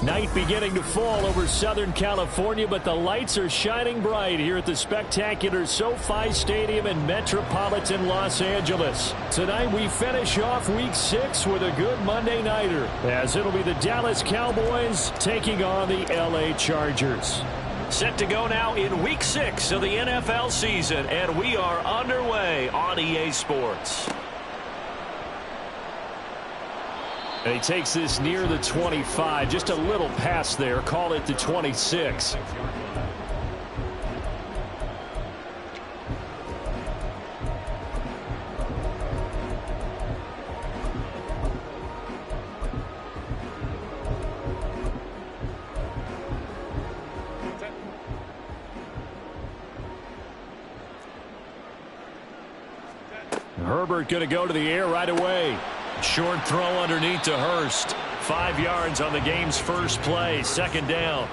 Night beginning to fall over Southern California, but the lights are shining bright here at the spectacular SoFi Stadium in metropolitan Los Angeles. Tonight we finish off Week 6 with a good Monday nighter, as it'll be the Dallas Cowboys taking on the LA Chargers. Set to go now in Week 6 of the NFL season, and we are underway on EA Sports. And he takes this near the 25, just a little pass there, call it the 26. Herbert going to go to the air right away. Short throw underneath to Hurst. 5 yards on the game's first play. Second down.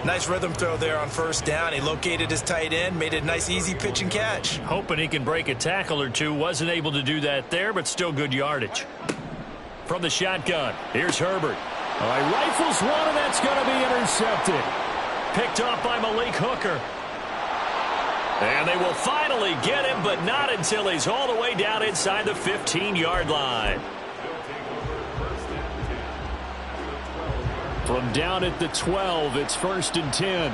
Nice rhythm throw there on first down. He located his tight end, made it a nice easy pitch and catch. Hoping he can break a tackle or two. Wasn't able to do that there, but still good yardage. From the shotgun, here's Herbert. All right, rifles one, and that's going to be intercepted. Picked off by Malik Hooker. And they will finally get him, but not until he's all the way down inside the 15-yard line. From down at the 12, it's 1st and 10.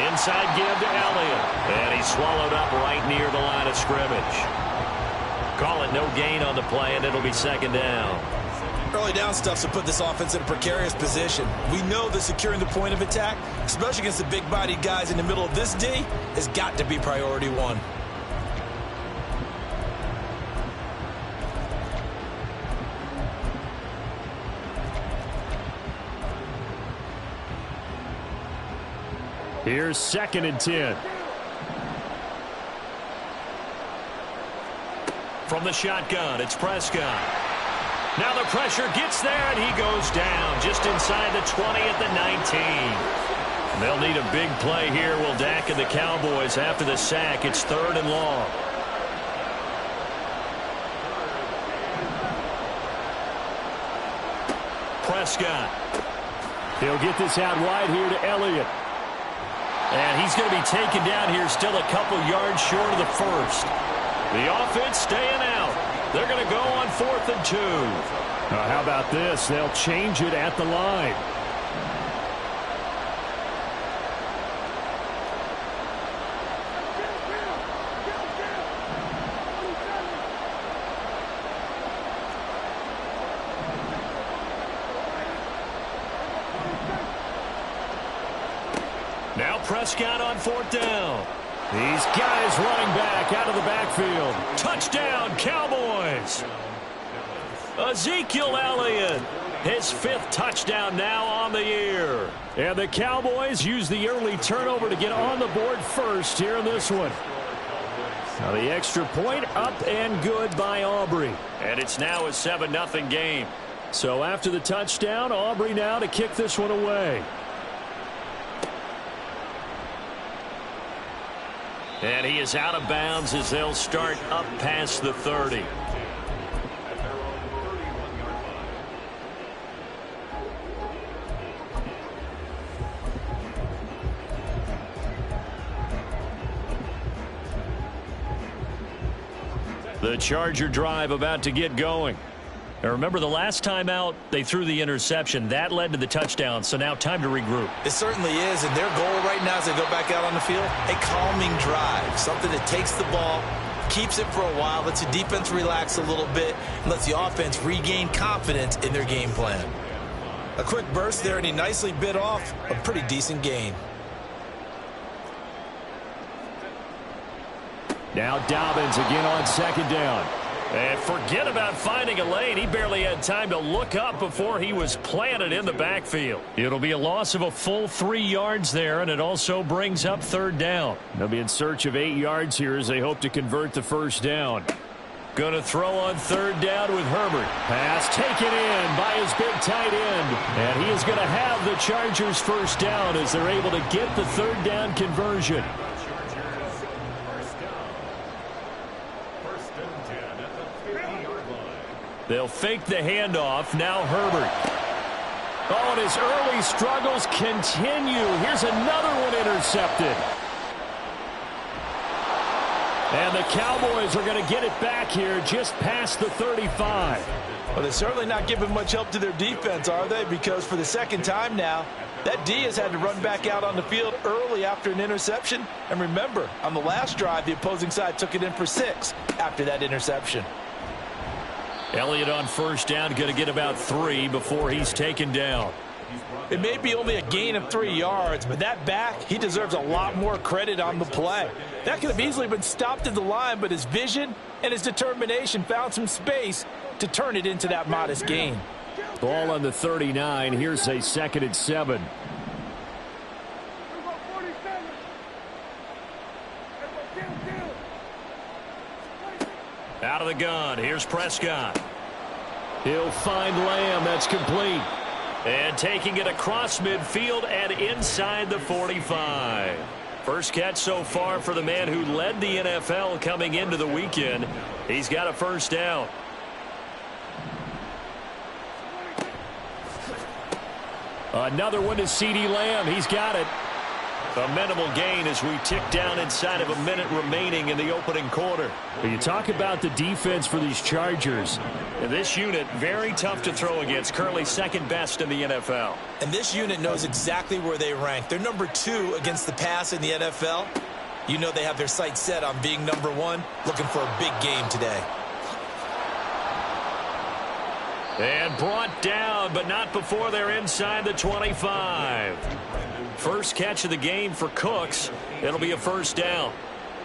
Inside give to Elliott. And he's swallowed up right near the line of scrimmage. Call it no gain on the play, and it'll be second down. Early down stuff to put this offense in a precarious position. We know that securing the point of attack, especially against the big-bodied guys in the middle of this D, has got to be priority one. Here's 2nd and 10. From the shotgun, it's Prescott. Now the pressure gets there, and he goes down just inside the 20 at the 19. They'll need a big play here, will Dak and the Cowboys after the sack. It's 3rd and long. Prescott. He'll get this out wide here to Elliott. And he's going to be taken down here, still a couple yards short of the first. The offense staying out. They're going to go on 4th and 2. How about this? They'll change it at the line. Now Prescott on 4th down. These guys running back out of the backfield. Touchdown, Cowboys. Ezekiel Elliott, his 5th touchdown now on the year. And the Cowboys use the early turnover to get on the board first here in this one. Now the extra point up and good by Aubrey. And it's now a 7-0 game. So after the touchdown, Aubrey now to kick this one away. And he is out of bounds as they'll start up past the 30. The Charger drive about to get going. Now remember, the last time out, they threw the interception. That led to the touchdown, so now time to regroup. It certainly is, and their goal right now as they go back out on the field, a calming drive, something that takes the ball, keeps it for a while, lets the defense relax a little bit, and lets the offense regain confidence in their game plan. A quick burst there, and he nicely bit off a pretty decent gain. Now Dobbins again on 2nd down. And forget about finding a lane. He barely had time to look up before he was planted in the backfield. It'll be a loss of a full 3 yards there, and it also brings up 3rd down. They'll be in search of 8 yards here as they hope to convert the 1st down. Going to throw on 3rd down with Herbert. Pass taken in by his big tight end. And he is going to have the Chargers 1st down as they're able to get the 3rd down conversion. They'll fake the handoff. Now Herbert. Oh, and his early struggles continue. Here's another one intercepted. And the Cowboys are going to get it back here just past the 35. Well, they're certainly not giving much help to their defense, are they? Because for the second time now, that D has had to run back out on the field early after an interception. And remember, on the last drive, the opposing side took it in for 6 after that interception. Elliott on first down, going to get about 3 before he's taken down. It may be only a gain of 3 yards, but that back, he deserves a lot more credit on the play. That could have easily been stopped at the line, but his vision and his determination found some space to turn it into that modest gain. Ball on the 39. Here's a 2nd and 7. Out of the gun. Here's Prescott. He'll find Lamb. That's complete. And taking it across midfield and inside the 45. First catch so far for the man who led the NFL coming into the weekend. He's got a first down. Another one to CeeDee Lamb. He's got it. A minimal gain as we tick down inside of a minute remaining in the opening quarter. You talk about the defense for these Chargers. This unit, very tough to throw against. Currently second best in the NFL. And this unit knows exactly where they rank. They're number 2 against the pass in the NFL. You know they have their sights set on being number 1, looking for a big game today. And brought down, but not before they're inside the 25. First catch of the game for Cooks. It'll be a first down.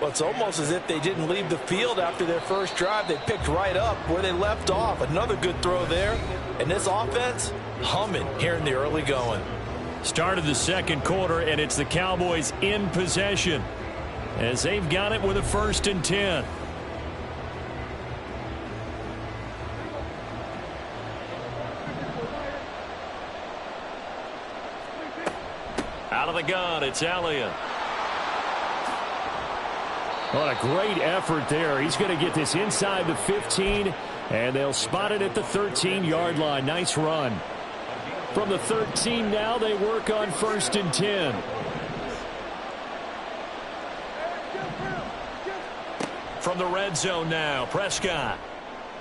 Well, it's almost as if they didn't leave the field after their first drive. They picked right up where they left off. Another good throw there. And this offense, humming here in the early going. Start of the second quarter, and it's the Cowboys in possession as they've got it with a 1st and 10. Out of the gun, it's Elliott. What a great effort there. He's going to get this inside the 15, and they'll spot it at the 13-yard line. Nice run. From the 13 now, they work on 1st and 10. From the red zone now, Prescott.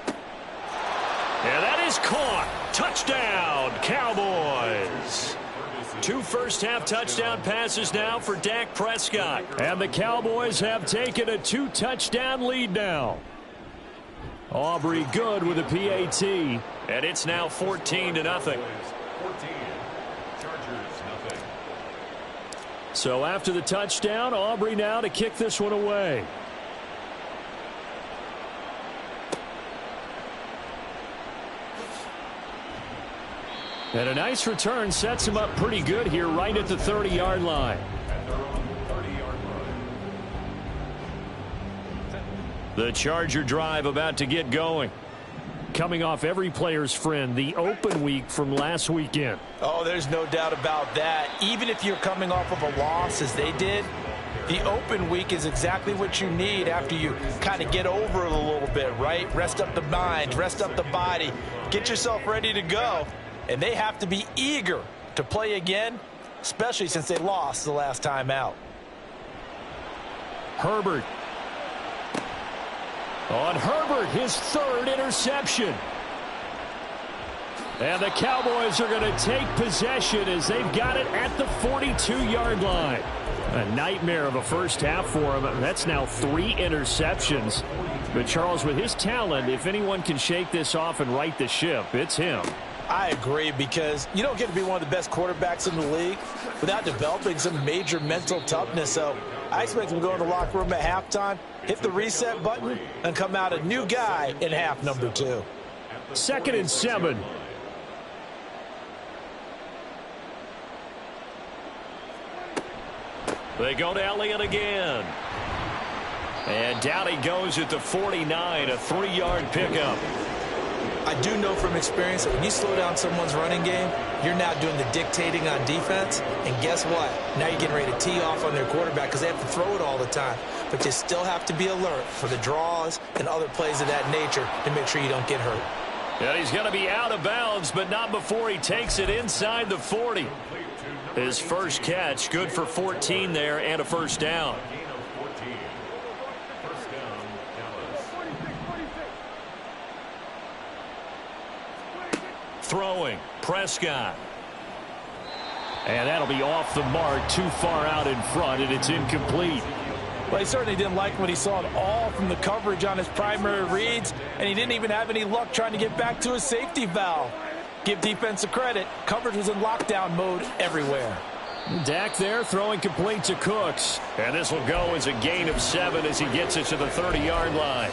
And that is caught. Touchdown, Cowboys. 2 first-half touchdown passes now for Dak Prescott. And the Cowboys have taken a 2-touchdown lead now. Aubrey good with a PAT. And it's now 14-0. So after the touchdown, Aubrey now to kick this one away. And a nice return sets him up pretty good here right at the 30-yard line. The Charger drive about to get going. Coming off every player's friend, the open week from last weekend. Oh, there's no doubt about that. Even if you're coming off of a loss as they did, the open week is exactly what you need after you kind of get over it a little bit, right? Rest up the mind, rest up the body, get yourself ready to go. And they have to be eager to play again, especially since they lost the last time out. Herbert. On Herbert, his 3rd interception. And the Cowboys are going to take possession as they've got it at the 42-yard line. A nightmare of a first half for him. That's now 3 interceptions. But Charles, with his talent, if anyone can shake this off and right the ship, it's him. I agree, because you don't get to be one of the best quarterbacks in the league without developing some major mental toughness. So I expect him to go in the locker room at halftime, hit the reset button, and come out a new guy in half number 2. 2nd and 7. They go to Elliott again. And down he goes at the 49, a 3-yard pickup. I do know from experience that when you slow down someone's running game, you're now doing the dictating on defense. And guess what? Now you're getting ready to tee off on their quarterback because they have to throw it all the time. but you still have to be alert for the draws and other plays of that nature to make sure you don't get hurt. And he's going to be out of bounds, but not before he takes it inside the 40. His first catch, good for 14 there and a first down. Throwing, Prescott. And that'll be off the mark, too far out in front, and it's incomplete. Well, he certainly didn't like what he saw at all from the coverage on his primary reads, and he didn't even have any luck trying to get back to his safety valve. Give defense a credit. Coverage was in lockdown mode everywhere. Dak there throwing complete to Cooks. And this will go as a gain of 7 as he gets it to the 30-yard line.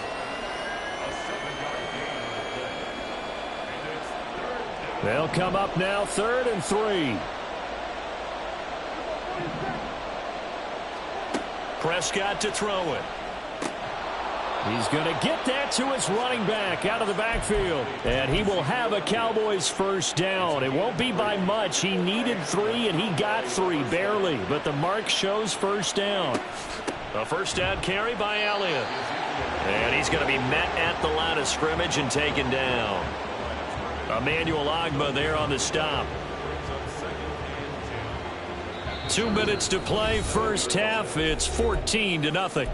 They'll come up now 3rd and 3. Prescott to throw it. He's going to get that to his running back out of the backfield. And he will have a Cowboys first down. It won't be by much. He needed 3, and he got 3, barely. But the mark shows first down. A first down carry by Elliott. And he's going to be met at the line of scrimmage and taken down. Emmanuel Ogbah there on the stop. 2 minutes to play, first half. It's 14-0.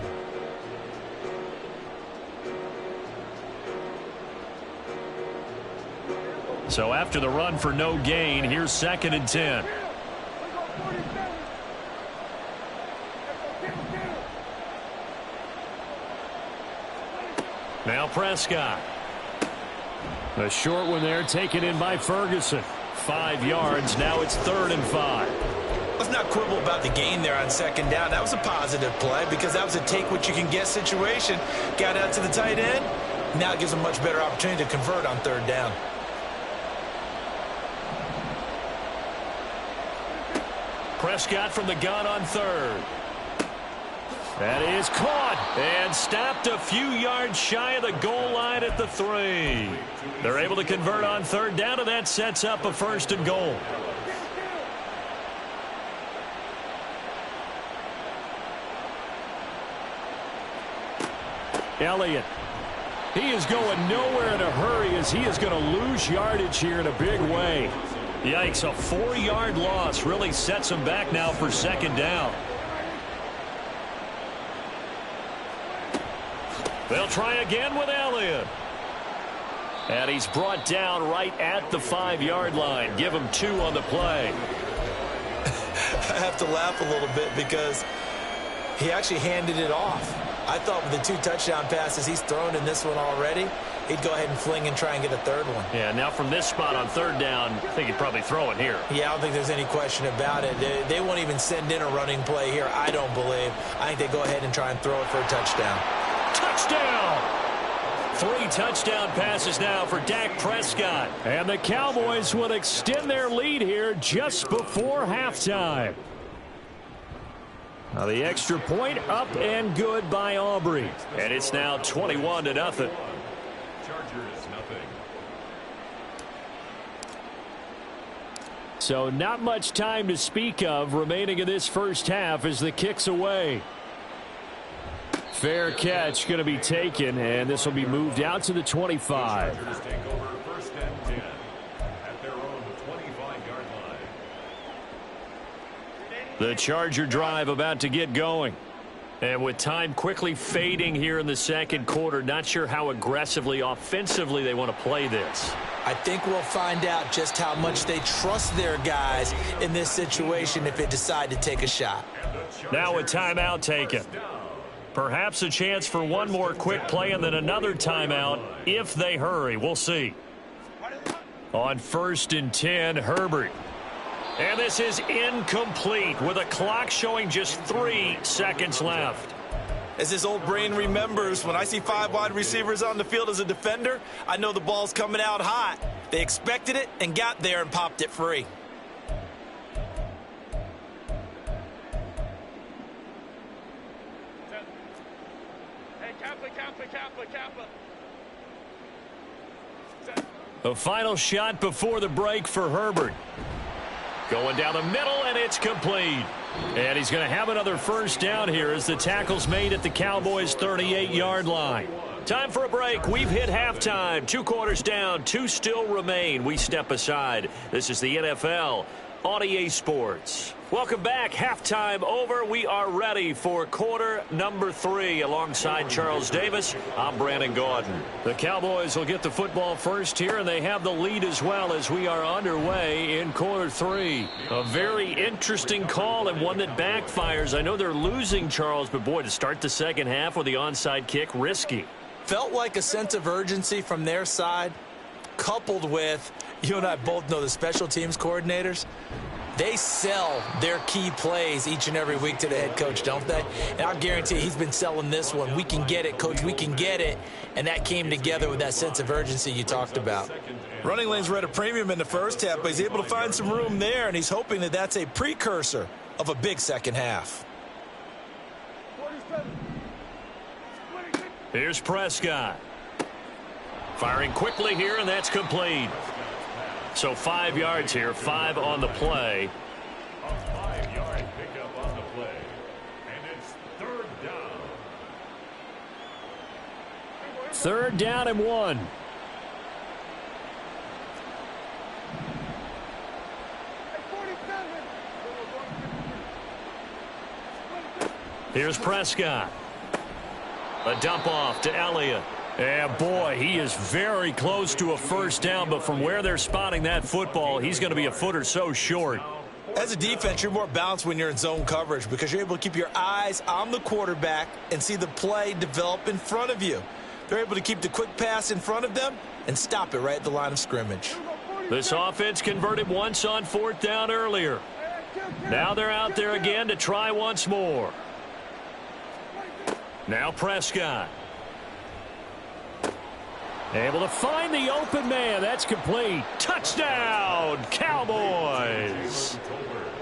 So after the run for no gain, here's 2nd and 10. Now Prescott. A short one there taken in by Ferguson. 5 yards. Now it's 3rd and 5. Let's not quibble about the gain there on 2nd down. That was a positive play because that was a take-what-you-can-get situation. Got out to the tight end. Now it gives them a much better opportunity to convert on 3rd down. Prescott from the gun on 3rd. That is caught and stopped a few yards shy of the goal line at the 3. They're able to convert on 3rd down, and that sets up a 1st and goal. Elliott. He is going nowhere in a hurry as he is going to lose yardage here in a big way. Yikes, a 4-yard loss really sets him back now for 2nd down. They'll try again with Elliott. And he's brought down right at the 5-yard line. Give him 2 on the play. I have to laugh a little bit because he actually handed it off. I thought with the 2 touchdown passes he's thrown in this one already, he'd go ahead and fling and try and get a 3rd one. Yeah, now from this spot on 3rd down, I think he'd probably throw it here. Yeah, I don't think there's any question about it. They won't even send in a running play here, I don't believe. I think they go ahead and try and throw it for a touchdown. Touchdown! 3 touchdown passes now for Dak Prescott. And the Cowboys will extend their lead here just before halftime. Now the extra point up and good by Aubrey. And it's now 21-0. Chargers, 0. So not much time to speak of remaining in this first half as the kick's away. Fair catch going to be taken, and this will be moved out to the 25. Chargers take over 1st and 10 at their own 25-yard line. The Charger drive about to get going. And with time quickly fading here in the 2nd quarter, not sure how aggressively, offensively they want to play this. I think we'll find out just how much they trust their guys in this situation if they decide to take a shot. Now a timeout taken. Perhaps a chance for one more quick play and then another timeout if they hurry. We'll see. On 1st and 10, Herbert. And this is incomplete with a clock showing just 3 seconds left. As his old brain remembers, when I see 5 wide receivers on the field as a defender, I know the ball's coming out hot. They expected it and got there and popped it free. A final shot before the break for Herbert. Going down the middle, and it's complete. And he's going to have another first down here as the tackle's made at the Cowboys' 38-yard line. Time for a break. We've hit halftime. 2 quarters down, 2 still remain. We step aside. This is the NFL on EA Sports. Welcome back. Halftime over. We are ready for quarter number 3. Alongside Charles Davis, I'm Brandon Gaudin. The Cowboys will get the football first here, and they have the lead as well as we are underway in quarter 3. A very interesting call and one that backfires. I know they're losing, Charles, but boy, to start the second half with the onside kick, risky. Felt like a sense of urgency from their side, coupled with, you and I both know the special teams coordinators, they sell their key plays each and every week to the head coach, don't they? And I guarantee he's been selling this one. We can get it, coach, we can get it. And that came together with that sense of urgency you talked about. Running lanes were at a premium in the first half, but he's able to find some room there, and he's hoping that that's a precursor of a big second half. Here's Prescott. Firing quickly here, and that's complete. So 5 yards here, 5 on the play. A 5-yard pickup on the play. And it's 3rd down. 3rd down and 1. Here's Prescott. A dump off to Elliott. And boy, he is very close to a first down, but from where they're spotting that football, he's going to be a foot or so short. As a defense, you're more balanced when you're in zone coverage because you're able to keep your eyes on the quarterback and see the play develop in front of you. They're able to keep the quick pass in front of them and stop it right at the line of scrimmage. This offense converted once on 4th down earlier. Now they're out there again to try once more. Now Prescott. Able to find the open man. That's complete. Touchdown, Cowboys.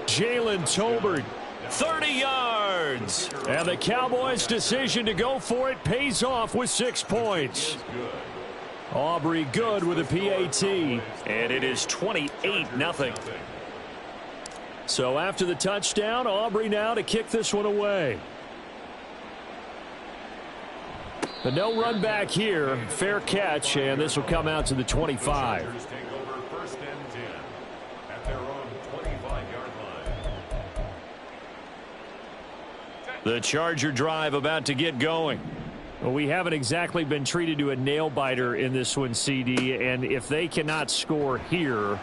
Jalen Tolbert, 30 yards. And the Cowboys' decision to go for it pays off with 6 points. Aubrey Good with a PAT. And it is 28-0. So after the touchdown, Aubrey now to kick this one away. But no run back here. Fair catch, and this will come out to the 25. Take over 1st and 10 at their own 25-yard line. The Charger drive about to get going. Well, we haven't exactly been treated to a nail-biter in this one, CD, and if they cannot score here,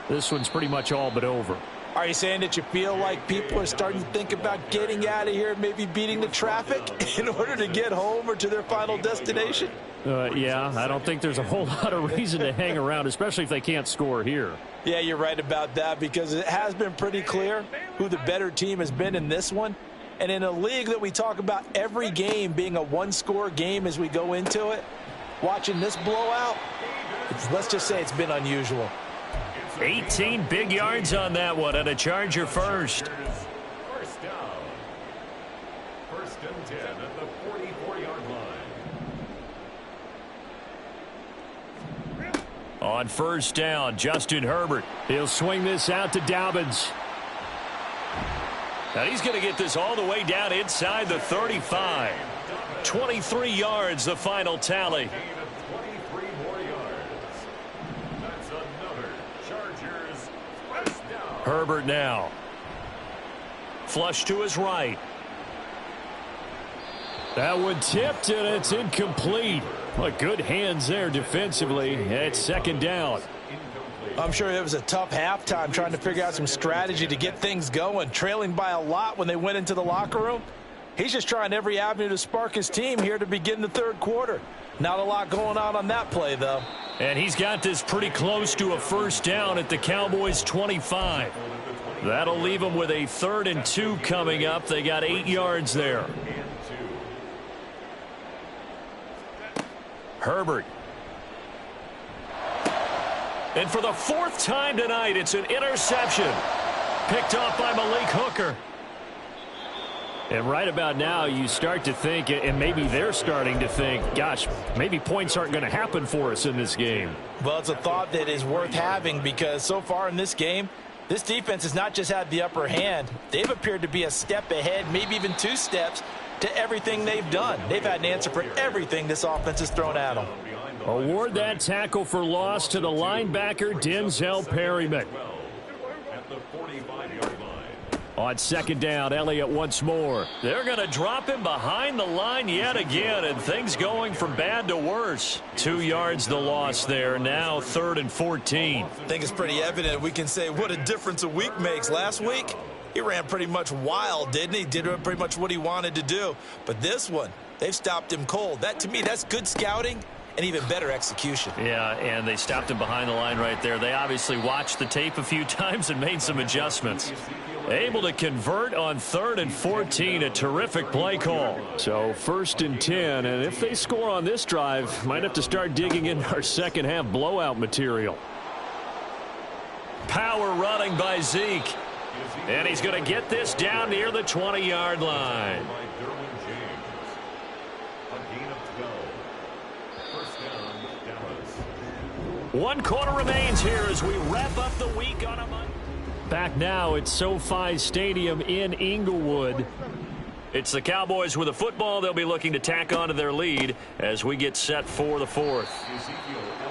this one's pretty much all but over. Are you saying that you feel like people are starting to think about getting out of here, maybe beating the traffic in order to get home or to their final destination? Yeah, I don't think there's a whole lot of reason to hang around, especially if they can't score here. Yeah, you're right about that because it has been pretty clear who the better team has been in this one. And in a league that we talk about every game being a one-score game as we go into it, watching this blowout, let's just say it's been unusual. 18 big yards on that one, and a Charger first. First down. 1st and 10 at the 44-yard line. On 1st down, Justin Herbert. He'll swing this out to Dobbins. And he's going to get this all the way down inside the 35. 23 yards, the final tally. Herbert now. Flush to his right. That one tipped, and it's incomplete. But good hands there defensively. It's 2nd down. I'm sure it was a tough halftime trying to figure out some strategy to get things going. Trailing by a lot when they went into the locker room. He's just trying every avenue to spark his team here to begin the 3rd quarter. Not a lot going on that play, though. And he's got this pretty close to a first down at the Cowboys' 25. That'll leave them with a 3rd and 2 coming up. They got 8 yards there. Herbert. And for the 4th time tonight, it's an interception. Picked off by Malik Hooker. And right about now, you start to think, and maybe they're starting to think, gosh, maybe points aren't going to happen for us in this game. Well, it's a thought that is worth having because so far in this game, This defense has not just had the upper hand. They've appeared to be a step ahead, maybe even 2 steps, to everything they've done. They've had an answer for everything this offense has thrown at them. Award that tackle for loss to the linebacker, Denzel Perryman. At the 45-yard line. On second down, Elliott once more. They're going to drop him behind the line yet again, and things going from bad to worse. 2 yards the loss there, now 3rd and 14. I think it's pretty evident. We can say what a difference a week makes. Last week, he ran pretty much wild, didn't he? Did pretty much what he wanted to do. But this one, they've stopped him cold. That, to me, that's good scouting and even better execution. Yeah, and they stopped him behind the line right there. They obviously watched the tape a few times and made some adjustments. Able to convert on 3rd and 14, a terrific play call. So 1st and 10, and if they score on this drive, might have to start digging in our second half blowout material. Power running by Zeke. And he's going to get this down near the 20-yard line. One quarter remains here as we wrap up the week on a Monday. Back now at SoFi Stadium in Inglewood. It's the Cowboys with a football. They'll be looking to tack onto their lead as we get set for the 4th.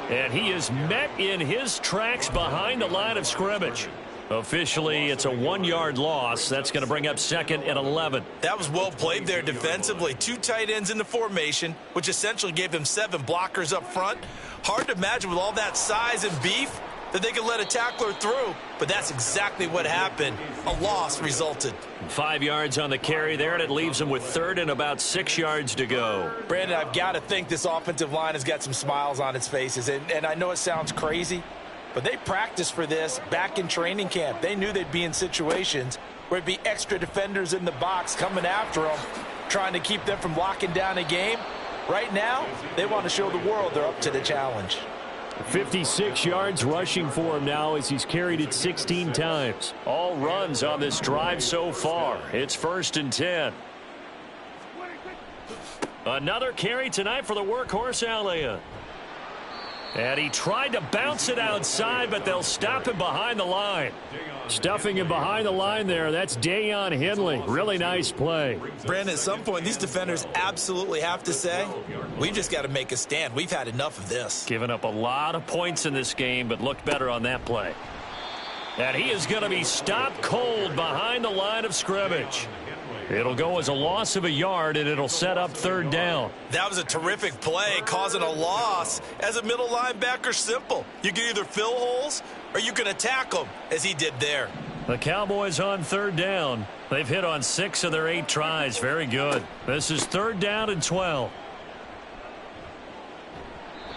And he is met in his tracks behind the line of scrimmage. Officially, it's a 1-yard loss. That's going to bring up 2nd and 11. That was well played there defensively. 2 tight ends in the formation, which essentially gave them 7 blockers up front. Hard to imagine with all that size and beef that they could let a tackler through, but that's exactly what happened. A loss resulted. 5 yards on the carry there, and it leaves them with 3rd and about 6 yards to go. Brandon, I've got to think this offensive line has got some smiles on its faces, and I know it sounds crazy, but they practiced for this back in training camp. They knew they'd be in situations where it'd be extra defenders in the box coming after them, trying to keep them from locking down a game. Right now, they want to show the world they're up to the challenge. 56 yards rushing for him now as he's carried it 16 times. All runs on this drive so far. It's 1st and 10. Another carry tonight for the workhorse Elliott. And he tried to bounce it outside, but they'll stop him behind the line. Stuffing him behind the line there. That's Dayon Henley. Really nice play. Brandon, at some point, these defenders absolutely have to say, we've just got to make a stand. We've had enough of this. Given up a lot of points in this game, but looked better on that play. And he is going to be stopped cold behind the line of scrimmage. It'll go as a loss of a yard, and it'll set up 3rd down. That was a terrific play, causing a loss. As a middle linebacker, simple. You can either fill holes or you can attack them, as he did there. The Cowboys on 3rd down. They've hit on 6 of their 8 tries. Very good. This is 3rd down and 12.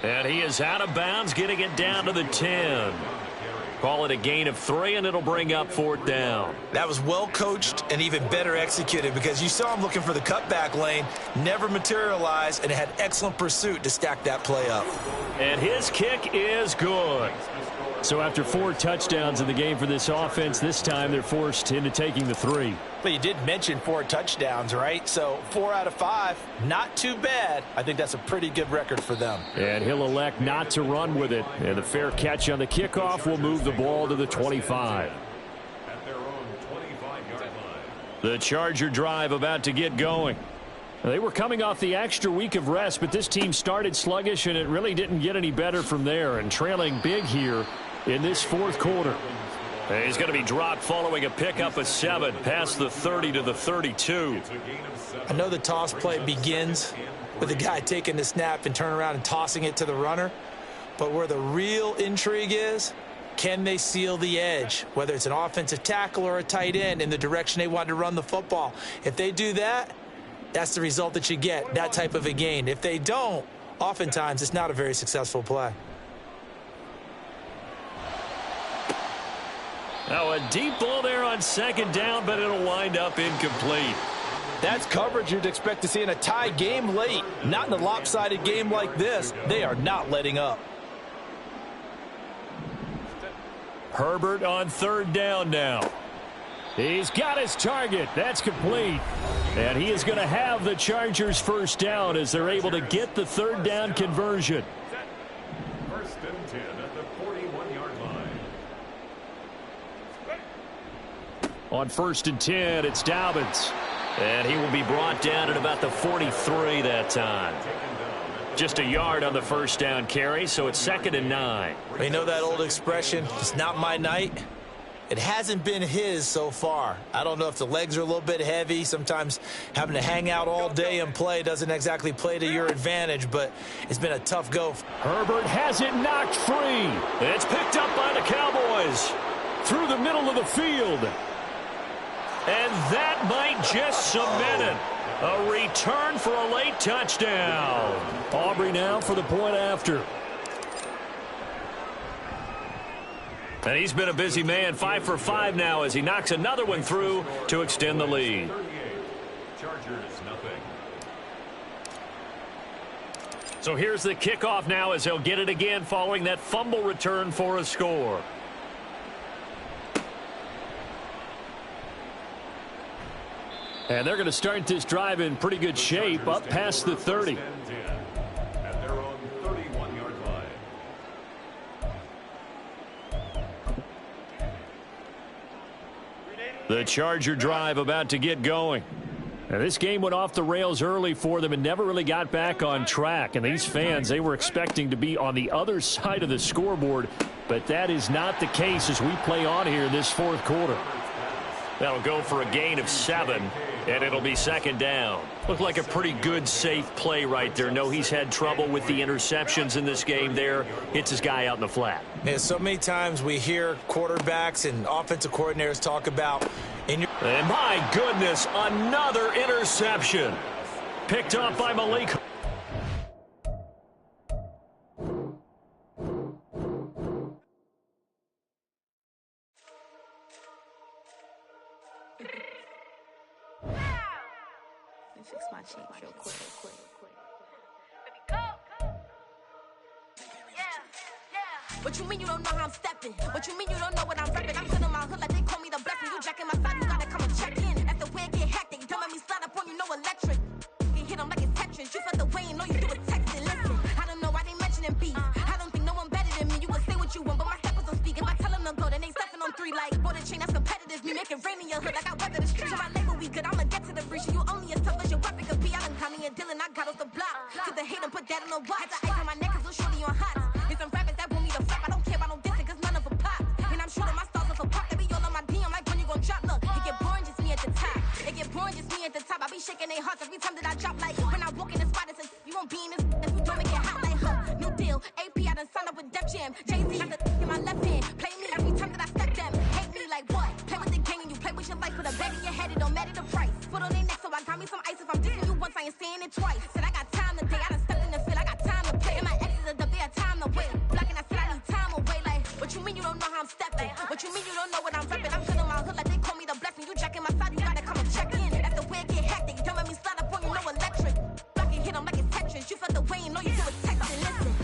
And he is out of bounds, getting it down to the 10. Call it a gain of 3, and it'll bring up 4th down. That was well coached and even better executed because you saw him looking for the cutback lane, never materialized, and had excellent pursuit to stack that play up. And his kick is good. So after 4 touchdowns in the game for this offense, this time they're forced into taking the 3. But you did mention 4 touchdowns, right? So 4 out of 5, not too bad. I think that's a pretty good record for them. And he'll elect not to run with it. And the fair catch on the kickoff will move the ball to the 25. At their own 25-yard line. The Charger drive about to get going. They were coming off the extra week of rest, but this team started sluggish, and it really didn't get any better from there. And trailing big here in this 4th quarter. He's going to be dropped following a pickup of 7 past the 30 to the 32. I know the toss play begins with the guy taking the snap and turning around and tossing it to the runner. But where the real intrigue is, can they seal the edge, whether it's an offensive tackle or a tight end, in the direction they want to run the football? If they do that, that's the result that you get, that type of a gain. If they don't, oftentimes it's not a very successful play. Now a deep ball there on 2nd down, but it'll wind up incomplete. That's coverage you'd expect to see in a tie game late. Not in a lopsided game like this. They are not letting up. Herbert on 3rd down now. He's got his target. That's complete. And he is going to have the Chargers 1st down as they're able to get the 3rd down conversion. 1st and 10 at the 41-yard line. On 1st and 10, it's Dobbins. And he will be brought down at about the 43 that time. Just a yard on the first down carry, so it's 2nd and 9. You know that old expression, it's not my night? It hasn't been his so far. I don't know if the legs are a little bit heavy. Sometimes having to hang out all day and play doesn't exactly play to your advantage, but it's been a tough go. Herbert has it knocked free. It's picked up by the Cowboys through the middle of the field. And that might just cement it. A return for a late touchdown. Aubrey now for the point after. And he's been a busy man, 5 for 5 now as he knocks another one through to extend the lead. Chargers, nothing. So here's the kickoff now as they'll get it again following that fumble return for a score. And they're going to start this drive in pretty good shape, up past the 30. At their own 31-yard line. The Charger drive about to get going. Now, this game went off the rails early for them and never really got back on track. And these fans, they were expecting to be on the other side of the scoreboard, but that is not the case as we play on here this 4th quarter. That'll go for a gain of 7, and it'll be 2nd down. Looked like a pretty good, safe play right there. No, he's had trouble with the interceptions in this game there. Hits his guy out in the flat. Yeah, so many times we hear quarterbacks and offensive coordinators talk about and my goodness, another interception. Picked up by Malik. Fix my cheek real quick. What you mean you don't know how I'm stepping? What you mean you don't know what I'm repping? I'm sitting in my hood like they call me the blessing. You jacking my side, you gotta come and check in. That's the way it get hectic. Don't make me slide up on you, no electric. You hit them like it's Tetris. You felt the way and know you do it texting. Listen, I don't know why they mentioning beef. I don't think no one better than me. You can say what you want, but my steppers don't speak. If I tell them to go, then they stepping on 3 like border chain. That's competitive. Me making rain in your hood like I weather the streets. My label we good. I'ma get to the breach. You only as tough as your weapon could be. I done Connie and Dylan. I got off the block. Took the hate and put that on the watch. Had the ice on my neck 'cause I'm shorty on hot. It's some rappers that want me to flop. I don't care about no dissing 'cause none of them pop. And I'm shooting my stars off a pop. They be all on my DM like when you gon' drop. Look, it get boring just me at the top. It get boring just me at the top. I be shaking their hearts every time that I drop. Like when I walk in the spot, it says you won't be in this if you don't make it hot like huh. New deal. AP, I done signed up with Def Jam. Jay-Z got the in my left hand. Play me every time that I step them. Hate me like what? Play with the game and you play with your life. Put a bag in your head, it don't matter the price. Put on their neck, so I got me some ice. If I'm dissing you once, I ain't saying it twice. Said I got time today. I done stepped in the field. I got time to play. And my exes are up there, time to wait. Blocking, I said I need time away. Like, what you mean you don't know how I'm stepping? What you mean you don't know what I'm repping? I'm sitting in my hood like they call me the blessing. You jacking my side, you gotta come and check in. That's the way it get hectic. Don't make me slide up on you, no electric. Blocking, hit them like it's Tetris. You felt the way and know you do it texting. Listen.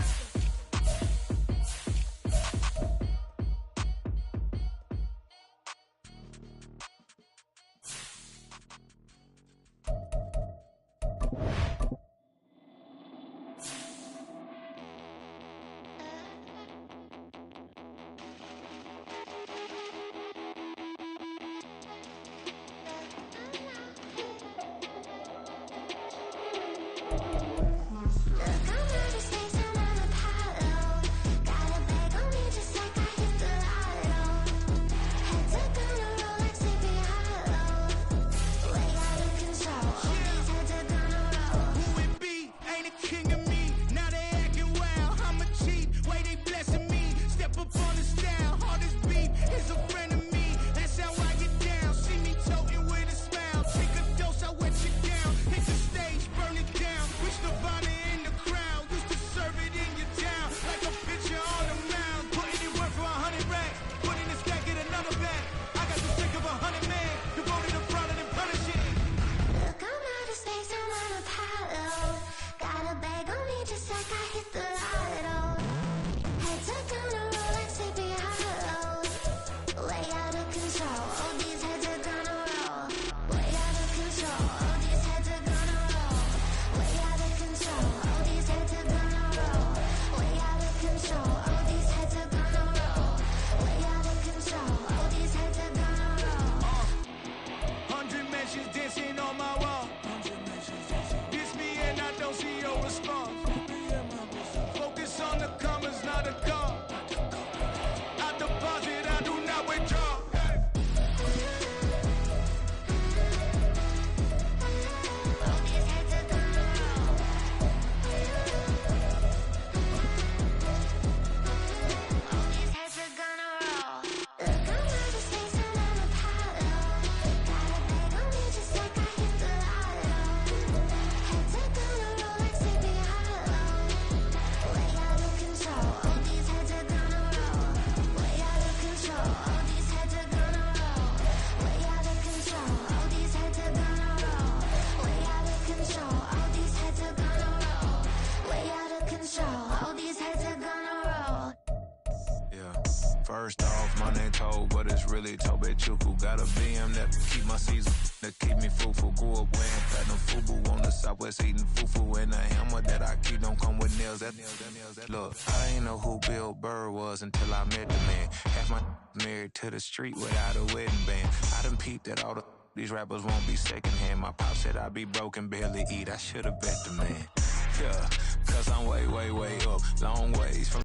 First off, my name Toad, but it's really Tobe Chuku. Got a BM that keep my season, that keep me fufu. Grew up wearing platinum fubu on the southwest eating fufu. And the hammer that I keep don't come with nails. Look, I ain't know who Bill Burr was until I met the man. Half my married to the street without a wedding band. I done peeped that all these rappers won't be secondhand. My pop said I'd be broken, barely eat. I should've bet the man. Yeah, cause I'm way, way, way up, long ways from